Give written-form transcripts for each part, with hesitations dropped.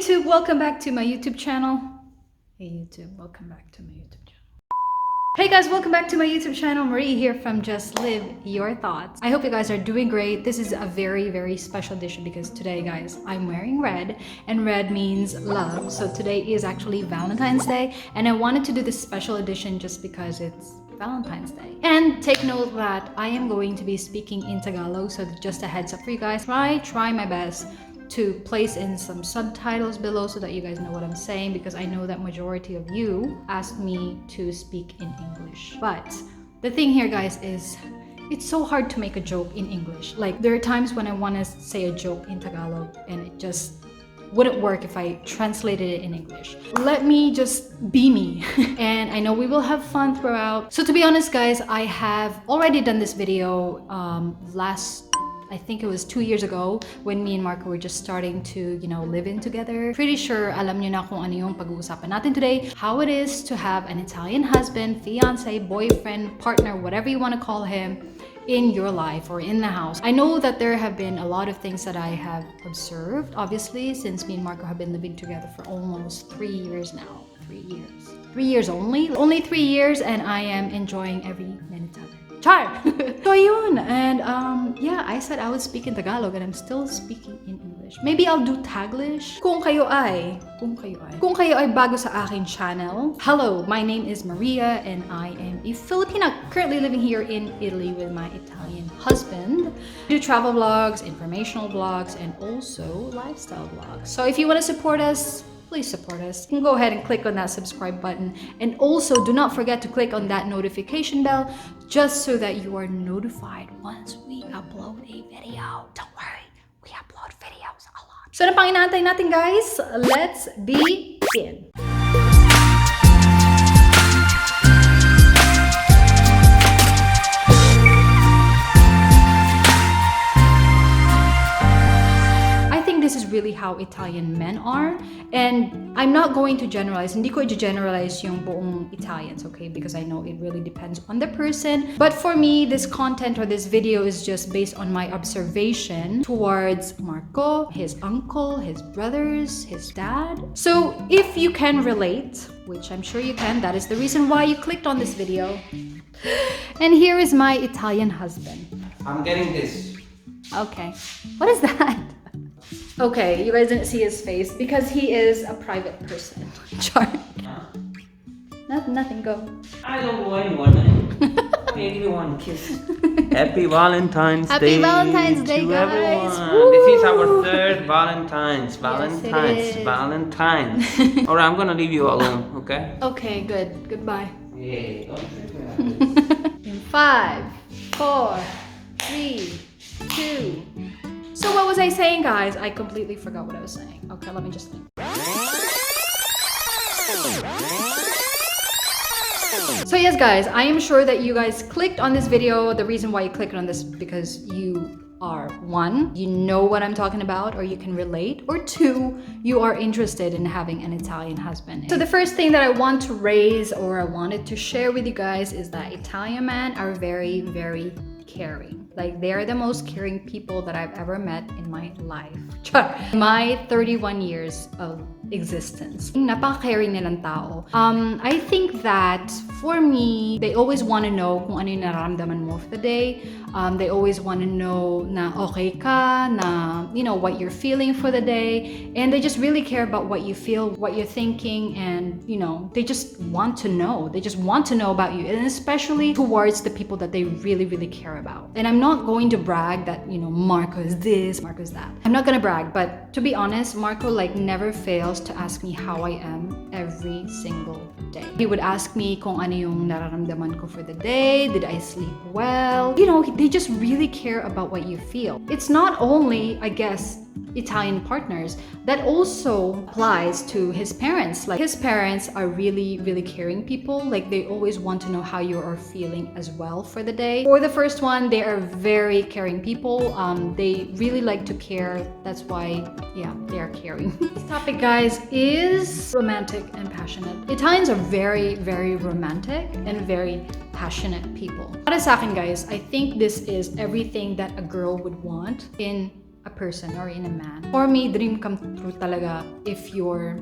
YouTube, welcome back to my YouTube channel. Hey YouTube, welcome back to my YouTube channel. Hey guys, welcome back to my YouTube channel. Marie here from Just Live Your Thoughts. I hope you guys are doing great. This is a very special edition because today, guys, I'm wearing red and red means love. So today is actually Valentine's Day and I wanted to do this special edition just because it's Valentine's Day. And take note that I am going to be speaking in Tagalog, so just a heads up for you guys. Try my best to place in some subtitles below so that you guys know what I'm saying, because I know that majority of you asked me to speak in English. But the thing here, guys, is it's so hard to make a joke in English. Like, there are times when I want to say a joke in Tagalog and it just wouldn't work if I translated it in English. Let me just be me. And I know we will have fun throughout. So to be honest, guys, I have already done this video I think it was 2 years ago when me and Marco were just starting to, live in together. Pretty sure alam niyo na kung ano yung pag-uusapan natin today. How it is to have an Italian husband, fiance, boyfriend, partner, whatever you want to call him, in your life or in the house. I know that there have been a lot of things that I have observed, obviously, since me and Marco have been living together for almost 3 years now. 3 years. 3 years only? Only 3 years, and I am enjoying every minute of it. Char! So yun, and yeah, I said I would speak in Tagalog and I'm still speaking in English. Maybe I'll do Taglish. Kung kayo ay bago sa aking channel, hello, my name is Maria and I am a Filipina currently living here in Italy with my Italian husband. I do travel vlogs, informational vlogs, and also lifestyle vlogs. So if you want to support us, please support us. You can go ahead and click on that subscribe button, and also do not forget to click on that notification bell just so that you are notified once we upload a video. Don't worry, we upload videos a lot. So ano pang inaantay natin, guys? Let's begin. This is really how Italian men are, and I'm not going to generalize. Hindi ko i-generalize yung buong Italians, okay? Because I know it really depends on the person. But for me, this content or this video is just based on my observation towards Marco, his uncle, his brothers, his dad. So if you can relate, which I'm sure you can, that is the reason why you clicked on this video. And here is my Italian husband. I'm getting this. Okay. What is that? Okay, you guys didn't see his face because he is a private person. Char. Nothing, go. I don't know anyone. Give me one kiss. Happy Valentine's Day. Happy Valentine's Day, to guys. Everyone. This is our third Valentine's. Yes, Valentine's. Alright, I'm gonna leave you alone, okay? Okay, good. Goodbye. Yeah, don't treat me like this. In 5, 4, 3, 2. So what was I saying, guys? I completely forgot what I was saying. Okay, let me just think. So yes, guys, I am sure that you guys clicked on this video. The reason why you clicked on this because you are, 1, you know what I'm talking about, or you can relate, or 2, you are interested in having an Italian husband. So the first thing that I want to raise, or I wanted to share with you guys, is that Italian men are very caring. Like, they are the most caring people that I've ever met in my life. My 31 years of existence. Napaka-caring nilang tao. I think that for me, they always want to know kung ano yung nararamdaman mo for the day. They always want to know na okay ka, na, what you're feeling for the day. And they just really care about what you feel, what you're thinking, and, they just want to know. They just want to know about you, and especially towards the people that they really care about. And I'm not going to brag that, Marco is this, Marco is that. I'm not gonna brag, but to be honest, Marco never fails to ask me how I am every single day. He would ask me kung ano yung nararamdaman ko for the day, did I sleep well? They just really care about what you feel. It's not only, I guess, Italian partners, that also applies to his parents. Like, his parents are really caring people. Like, they always want to know how you are feeling as well for the day. For the first one, they are very caring people. They really like to care. That's why, yeah, they are caring. This topic, guys, is romantic and passionate. Italians are very romantic and very passionate people. Para sa akin, guys, I think this is everything that a girl would want in a person or in a man. For me, dream come true talaga if your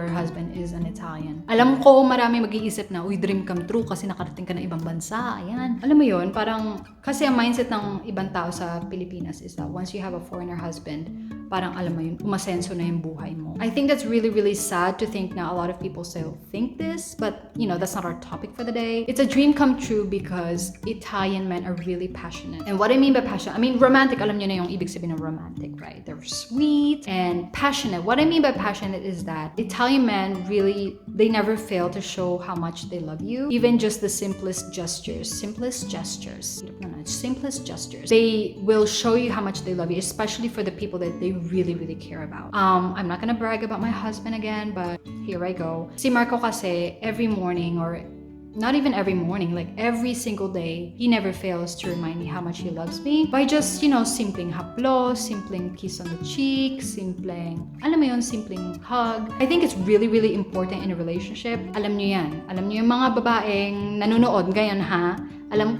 husband is an Italian. Alam ko marami mag-iisip na, uy, dream come true kasi nakarating ka na ibang bansa. Ayan. Alam mo yun, parang kasi ang mindset ng ibang tao sa Pilipinas is that once you have a foreigner husband, parang alam mo yun, umasenso na yung buhay mo. I think that's really, really sad to think na a lot of people still think this, but you know, that's not our topic for the day. It's a dream come true because Italian men are really passionate. And what I mean by passionate, I mean romantic, alam nyo na yung ibig sabihin ng romantic, right? They're sweet and passionate. What I mean by passionate is that Italian men really, they never fail to show how much they love you. Even just the simplest gestures. Simplest gestures. Simplest gestures. They will show you how much they love you, especially for the people that they really, really care about. I'm not gonna brag about my husband again, but here I go. Si Marco kasi, every morning or not even every morning, like every single day, he never fails to remind me how much he loves me by just, you know, simpleng haplos, simpleng kiss on the cheek, simpleng, alam mo yun, simpleng hug. I think it's really, really important in a relationship. Alam nyo yan. Alam nyo yung mga babaeng nanonood ngayon, ha? Alam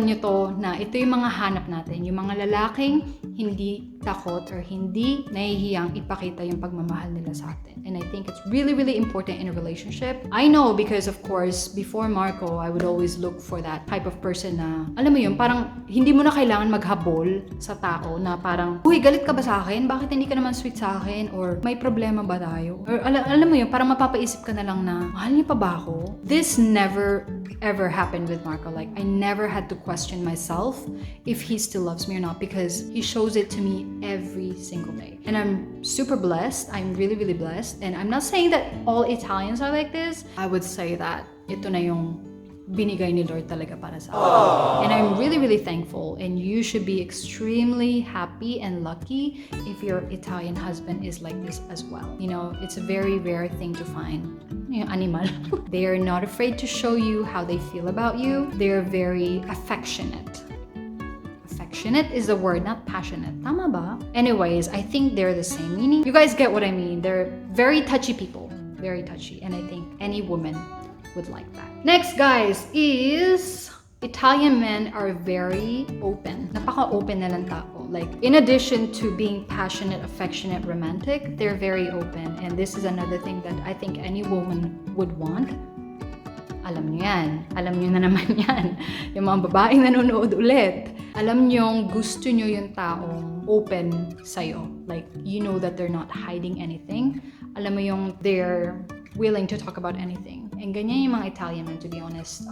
nyo to na ito yung mga hanap natin. Yung mga lalaking hindi takot or hindi nahihiyang ipakita yung pagmamahal nila sa atin. And I think it's really, really important in a relationship. I know because of course, before Marco, I would always look for that type of person na, alam mo yun, parang hindi mo na kailangan maghabol sa tao na parang, uy, galit ka ba sa akin? Bakit hindi ka naman sweet sa akin? Or may problema ba tayo? Or alam mo yun, parang mapapaisip ka na lang na, mahal niya pa ba ako? This never ever happened with Marco. Like, I never had to question myself if he still loves me or not because he shows it to me every single day. And I'm super blessed. I'm really, really blessed. And I'm not saying that all Italians are like this. I would say that ito na yung binigay ni Lord talaga para sa akin. And I'm really, really thankful. And you should be extremely happy and lucky if your Italian husband is like this as well. You know, it's a very rare thing to find. Yung animal. They are not afraid to show you how they feel about you. They're very affectionate. Affectionate is the word, not passionate. Tama ba? Anyways, I think they're the same meaning. You guys get what I mean. They're very touchy people. Very touchy. And I think any woman would like that. Next, guys, is Italian men are very open. Napaka-open na lang tao. Like, in addition to being passionate, affectionate, romantic, they're very open. And this is another thing that I think any woman would want. Alam nyo yan. Alam nyo na naman yan. Yung mga babaeng nanonood ulit. Alam nyo, gusto nyo yung taong open sa'yo. Like, you know that they're not hiding anything. Alam mo yung they're willing to talk about anything. And ganyan yung mga Italian men, to be honest.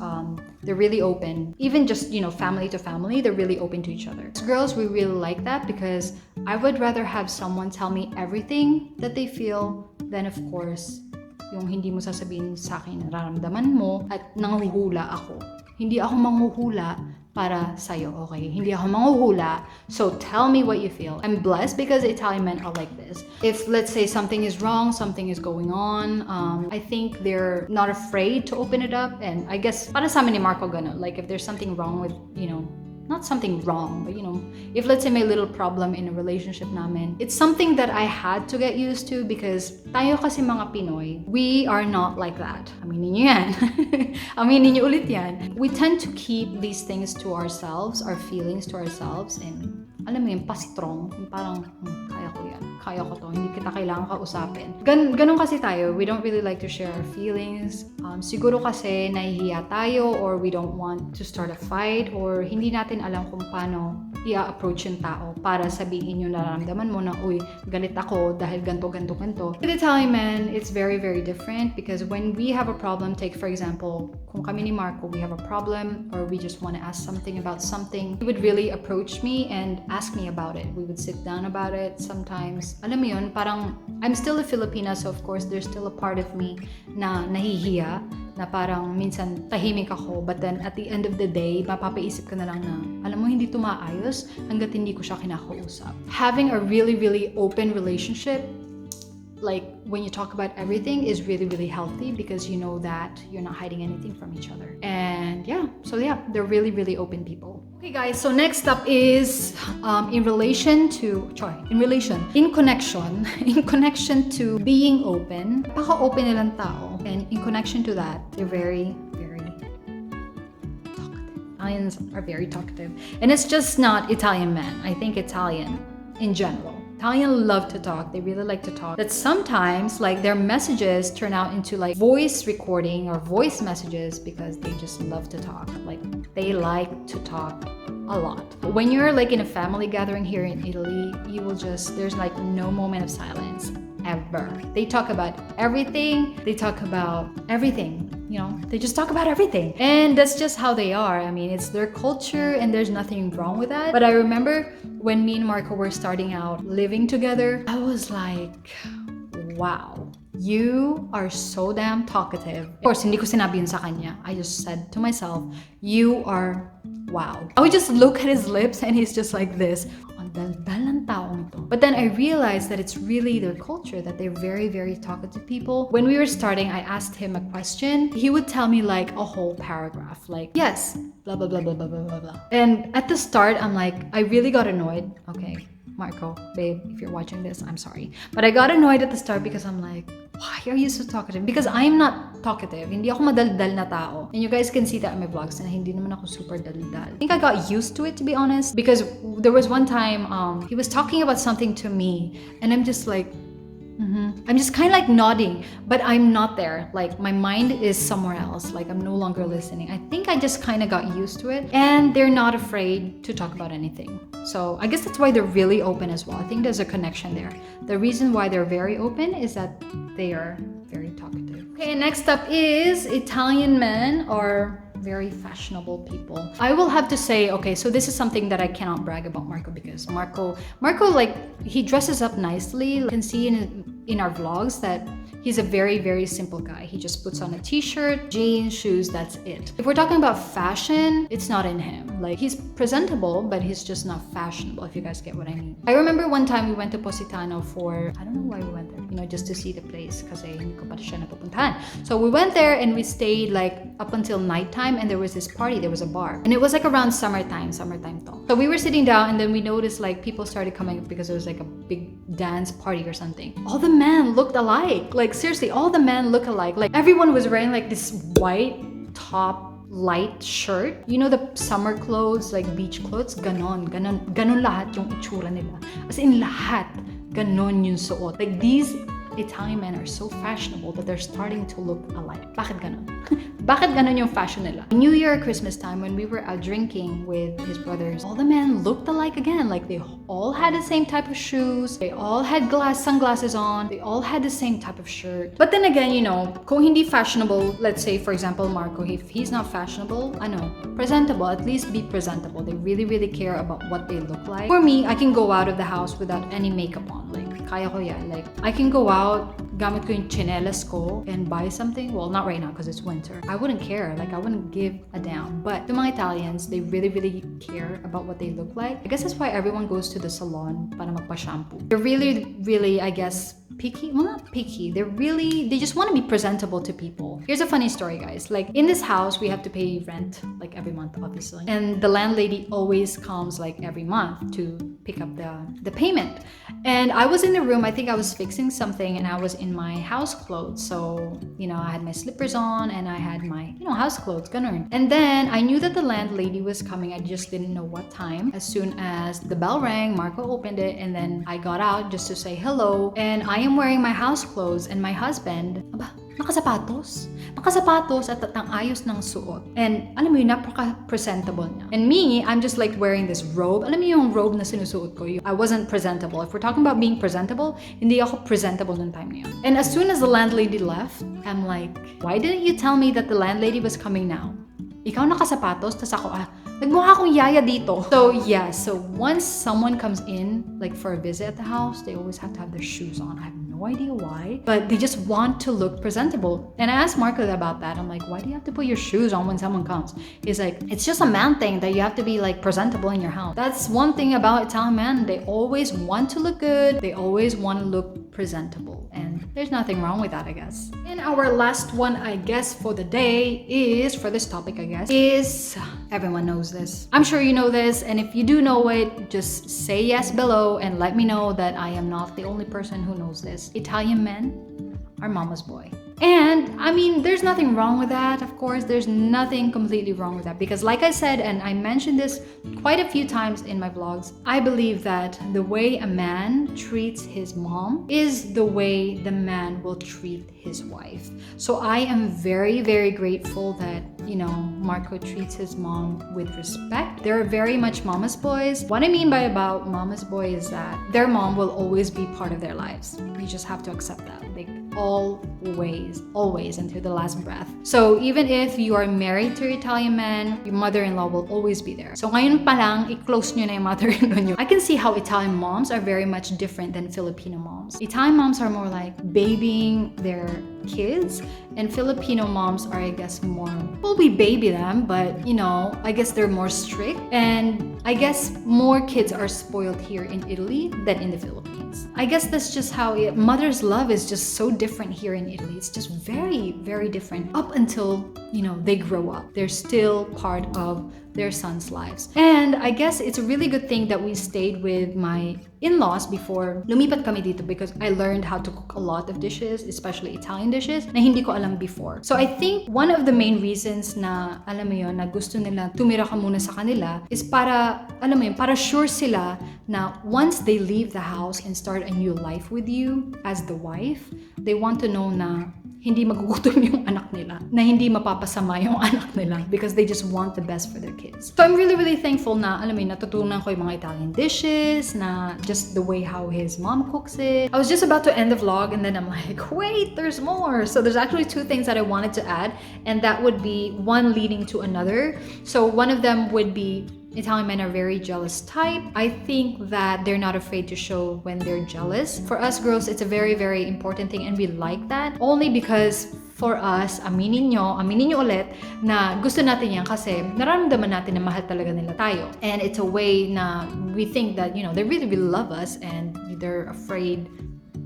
They're really open. Even just, you know, family to family, they're really open to each other. As girls, we really like that because I would rather have someone tell me everything that they feel than, of course, yung hindi mo sasabihin sa akin, nararamdaman mo at nanguhula ako. Hindi ako manghuhula para sa'yo, okay? Hindi ako manghuhula, so tell me what you feel. I'm blessed because Italian men are like this. If, let's say, something is wrong, something is going on, I think they're not afraid to open it up. And I guess, para sa amin ni Marco gano'n, like if there's something wrong with, you know, not something wrong, but you know, if let's say may little problem in a relationship namin, it's something that I had to get used to because tayo kasi mga Pinoy, we are not like that. Aminin nyo yan. Aminin nyo ulit yan. We tend to keep these things to ourselves, our feelings to ourselves, and alam mo yun, pa-strong. Yung parang, kaya ko yan. Kaya ko to. Hindi kita kailangan kausapin. Ganun kasi tayo. We don't really like to share our feelings. Siguro kasi nahihiya tayo or we don't want to start a fight or hindi natin alam kung paano i-approach yung tao para sabihin yung nararamdaman mo na, uy, galit ako dahil ganto. With Italian men, it's very, very different because when we have a problem, take for example, kung kami ni Marco, we have a problem or we just want to ask something about something, he would really approach me and ask me about it. We would sit down about it sometimes. Alam mo yun, parang I'm still a Filipina, so of course there's still a part of me na nahihiya, na parang minsan tahimik ako, but then at the end of the day, mapapaisip ka na lang na, alam mo, hindi ito maayos hanggat hindi ko siya kinakausap. Having a really, really open relationship, like when you talk about everything, is really, really healthy because you know that you're not hiding anything from each other. And yeah, so yeah, they're really, really open people. Okay guys, so next up is in connection to being open. Paka-open nilang tao. And in connection to that, they're very, very talkative. Italians are very talkative. And it's just not Italian men. I think Italian in general. Italian love to talk. They really like to talk. That sometimes like their messages turn out into like voice recording or voice messages because they just love to talk. Like they like to talk a lot. When you're like in a family gathering here in Italy, you will just, there's like no moment of silence ever. They talk about everything. They talk about everything. You know, they just talk about everything. And that's just how they are. I mean, it's their culture and there's nothing wrong with that. But I remember when me and Marco were starting out living together, I was like, wow, you are so damn talkative. Of course, hindi ko sinabi yun sa kanya. I just said to myself, you are wow. I would just look at his lips and he's just like this. But then I realized that it's really their culture, that they're very, very talkative people. When we were starting, I asked him a question. He would tell me like a whole paragraph, like, yes, blah, blah, blah, blah, blah, blah, blah, blah. And at the start, I'm like, I really got annoyed. Okay, Marco, babe, if you're watching this, I'm sorry. But I got annoyed at the start because I'm like, why are you so talkative? Because I'm not talkative. Hindi ako madaldal na tao. And you guys can see that in my vlogs na hindi naman ako super daldal. I think I got used to it, to be honest, because there was one time he was talking about something to me and I'm just like, I'm just kind of like nodding, but I'm not there. Like my mind is somewhere else. Like I'm no longer listening. I think I just kind of got used to it, and they're not afraid to talk about anything. So I guess that's why they're really open as well. I think there's a connection there. The reason why they're very open is that they are very talkative. Okay, next up is Italian men are very fashionable people. I will have to say, okay, so this is something that I cannot brag about Marco, because Marco like he dresses up nicely. You can see in our vlogs that he's a very, very simple guy. He just puts on a t-shirt, jeans, shoes, that's it. If we're talking about fashion, it's not in him. Like he's presentable, but he's just not fashionable, if you guys get what I mean. I remember one time we went to Positano for, I don't know why we went there, you know, just to see the place kasi hindi ko pa siya napupuntahan. So we went there and we stayed like up until nighttime, and there was this party, there was a bar. And it was like around summertime to. So we were sitting down and then we noticed like people started coming because it was like a big dance party or something. All the men looked alike. Like seriously, all the men look alike. Like everyone was wearing like this white top light shirt. You know the summer clothes, like beach clothes? Ganon lahat yung itsura nila. As in lahat, ganon yung suot. Like these Italian men are so fashionable that they're starting to look alike. Bakit ganon? Bakit ganon yung fashion nila? New Year, Christmas time, when we were out drinking with his brothers, all the men looked alike again. Like they all had the same type of shoes. They all had sunglasses on. They all had the same type of shirt. But then again, you know, kung hindi fashionable, let's say for example Marco, if he's not fashionable, presentable, at least be presentable. They really, really care about what they look like. For me, I can go out of the house without any makeup on. Like, kaya ko yan. Like, I can go out, gamit ko yung chinelas ko and buy something. Well, not right now because it's winter. I wouldn't care. Like, I wouldn't give a damn. But the mga Italians, they really, really care about what they look like. I guess that's why everyone goes to the salon para magpa-shampoo. They're really, really, I guess, picky. Well, not picky. They just want to be presentable to people. Here's a funny story, guys. Like, in this house, we have to pay rent, like, every month, obviously. And the landlady always comes, like, every month to pick up the payment. And I was in the room, I think I was fixing something, and I was in my house clothes. So, you know, I had my slippers on, and I had my, you know, house clothes, ganun. And then, I knew that the landlady was coming. I just didn't know what time. As soon as the bell rang, Marco opened it, and then I got out just to say hello. And I am wearing my house clothes, and my husband, nakasapatos at ang ayos ng suot. And alam mo yun, napaka-presentable niya. And me, I'm just like wearing this robe. Alam mo yung robe na sinusuot ko? I wasn't presentable. If we're talking about being presentable, hindi ako presentable nung time na yun. And as soon as the landlady left, I'm like, why didn't you tell me that the landlady was coming now? Ikaw nakasapatos, tas ako, nagmukha akong yaya dito. So yeah, so once someone comes in, like for a visit at the house, they always have to have their shoes on. I have no idea why, but they just want to look presentable. And I asked Marco about that. I'm like, why do you have to put your shoes on when someone comes? He's like, it's just a man thing that you have to be like presentable in your house. That's one thing about Italian men. They always want to look good. They always want to look presentable. And there's nothing wrong with that, I guess. And our last one, I guess, for the day is, for this topic, I guess, is, everyone knows this. I'm sure you know this, and if you do know it, just say yes below and let me know that I am not the only person who knows this. Italian men are mama's boy. And I mean, there's nothing wrong with that. Of course, there's nothing completely wrong with that, because like I said, and I mentioned this quite a few times in my vlogs, I believe that the way a man treats his mom is the way the man will treat his wife. So I am very, very grateful that, you know, Marco treats his mom with respect. They're very much mama's boys. What I mean by about mama's boy is that their mom will always be part of their lives. We just have to accept that. Like, always until the last breath. So even if you are married to an Italian man, your mother-in-law will always be there. So ngayon pa lang, i-close nyo na yung mother-in-law nyo. I can see how Italian moms are very much different than Filipino moms. Italian moms are more like babying their kids, and Filipino moms are, I guess, more, well, we baby them, but you know, I guess they're more strict, and I guess more kids are spoiled here in Italy than in the Philippines. I guess that's just how mother's love is just so different here in Italy. It's just very, very different up until, you know, they grow up. They're still part of their sons' lives. And I guess it's a really good thing that we stayed with my in-laws before lumipat kami dito, because I learned how to cook a lot of dishes, especially Italian dishes, na hindi ko alam before. So I think one of the main reasons na, alam mo yun, na gusto nila tumira ka muna sa kanila is para, alam mo yun, para sure sila na once they leave the house and start a new life with you as the wife, they want to know na hindi magugutom yung anak nila, na hindi mapapasama yung anak nila, because they just want the best for their kids. So I'm really, really thankful na, alam mo yun, natutunan ko yung mga Italian dishes, na just the way how his mom cooks it. I was just about to end the vlog, and then I'm like, wait, there's more. So there's actually two things that I wanted to add, and that would be one leading to another. So one of them would be Italian men are very jealous type. I think that they're not afraid to show when they're jealous. For us girls, it's a very, very important thing, and we like that only because for us, aminin nyo ulit na gusto natin yan kasi nararamdaman natin na mahal talaga nila tayo. And it's a way na we think that, you know, they really, really love us, and they're afraid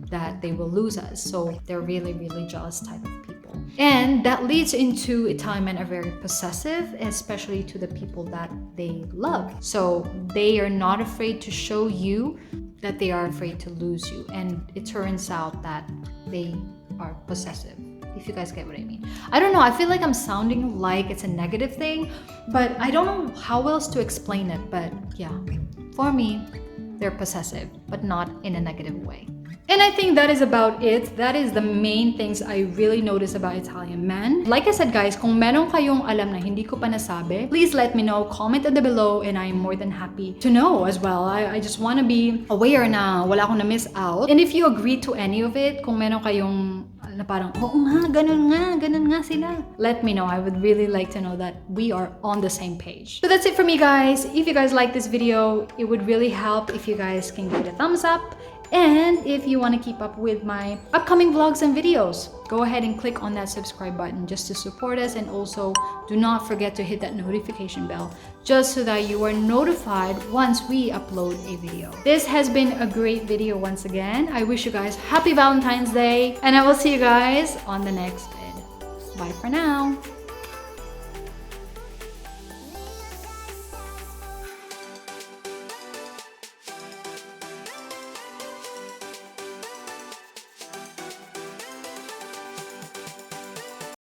that they will lose us. So they're really, really jealous type of people. And that leads into Italian men are very possessive, especially to the people that they love. So they are not afraid to show you that they are afraid to lose you. And it turns out that they are possessive, if you guys get what I mean. I don't know, I feel like I'm sounding like it's a negative thing, but I don't know how else to explain it. But yeah, for me, they're possessive, but not in a negative way. And I think that is about it. That is the main things I really notice about Italian men. Like I said guys, kung meron kayong alam na hindi ko pa nasabi, please let me know, comment it below, and I'm more than happy to know as well. I just want to be aware na wala akong na-miss out. And if you agree to any of it, kung meron kayong na parang, oo nga, ganun nga sila, let me know. I would really like to know that we are on the same page. So that's it for me guys. If you guys like this video, it would really help if you guys can give it a thumbs up. And if you want to keep up with my upcoming vlogs and videos, go ahead and click on that subscribe button just to support us. And also do not forget to hit that notification bell just so that you are notified once we upload a video. This has been a great video once again. I wish you guys happy Valentine's Day, and I will see you guys on the next vid. Bye for now.